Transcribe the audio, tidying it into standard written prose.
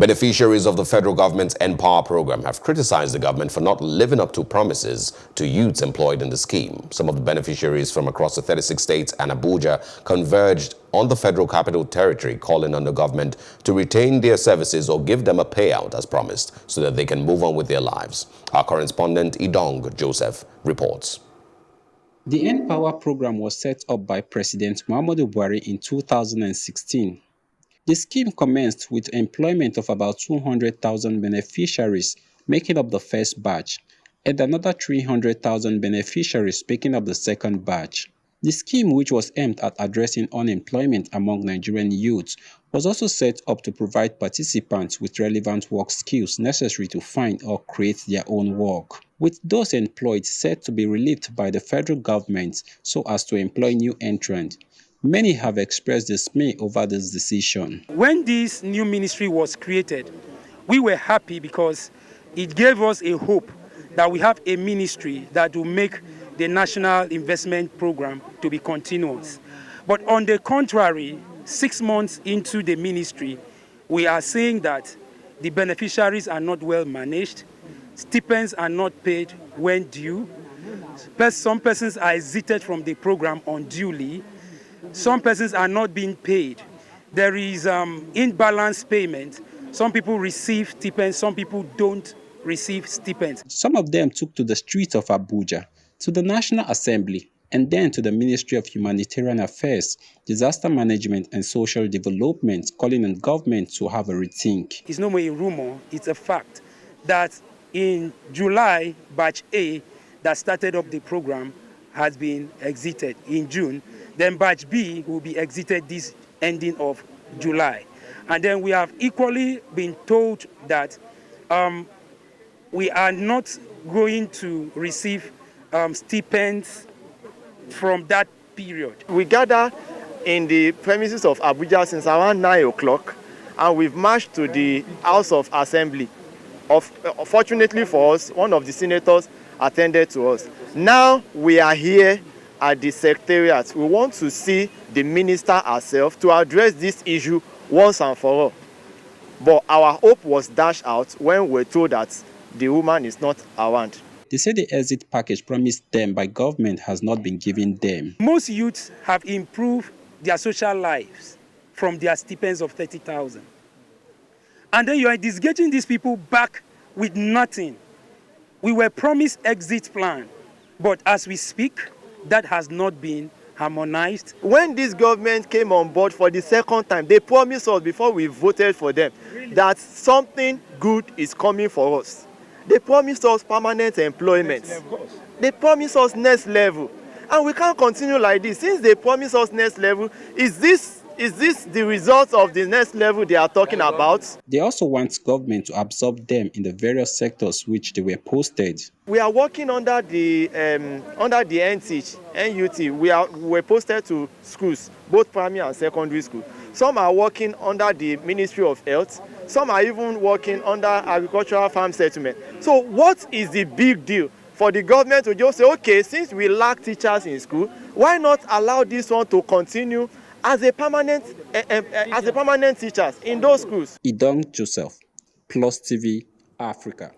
Beneficiaries of the federal government's NPower program have criticized the government for not living up to promises to youths employed in the scheme. Some of the beneficiaries from across the 36 states and Abuja converged on the Federal Capital Territory, calling on the government to retain their services or give them a payout as promised so that they can move on with their lives. Our correspondent Idong Joseph reports. The NPower program was set up by President Muhammadu Buhari in 2016. The scheme commenced with employment of about 200,000 beneficiaries, making up the first batch, and another 300,000 beneficiaries making up the second batch. The scheme, which was aimed at addressing unemployment among Nigerian youths, was also set up to provide participants with relevant work skills necessary to find or create their own work, with those employed said to be relieved by the federal government so as to employ new entrants. Many have expressed dismay over this decision. When this new ministry was created, we were happy because it gave us a hope that we have a ministry that will make the national investment program to be continuous. But on the contrary, 6 months into the ministry, we are saying that the beneficiaries are not well managed, stipends are not paid when due, some persons are exited from the program unduly, some persons are not being paid. There is imbalanced payment. Some people receive stipends, some people don't receive stipends. Some of them took to the streets of Abuja, to the National Assembly, and then to the Ministry of Humanitarian Affairs, Disaster Management and Social Development, calling on government to have a rethink. It's no more a rumor, it's a fact that in July, batch A that started up the program has been exited in June. Then batch B will be exited this ending of July. And then we have equally been told that we are not going to receive stipends from that period. We gather in the premises of Abuja since around 9 o'clock, and we've marched to the House of Assembly. Fortunately for us, one of the senators attended to us. Now we are here at the Secretariat. We want to see the minister herself to address this issue once and for all. But our hope was dashed out when we were told that the woman is not around. They say the exit package promised them by government has not been given them. Most youths have improved their social lives from their stipends of 30,000. And then you are disengaging these people back with nothing. We were promised exit plan, but as we speak, that has not been harmonized. When this government came on board for the second time, they promised us before we voted for them that something good is coming for us. They promised us permanent employment. They promised us next level. And we can't continue like this. Since they promised us next level, is this the result of the next level they are talking about? They also want government to absorb them in the various sectors which they were posted. We are working under the NUT. We were posted to schools, both primary and secondary school. Some are working under the Ministry of Health. Some are even working under agricultural farm settlement. So what is the big deal for the government to just say, okay, since we lack teachers in school, why not allow this one to continue as a permanent teachers in those schools? Idong Joseph, Plus TV, Africa.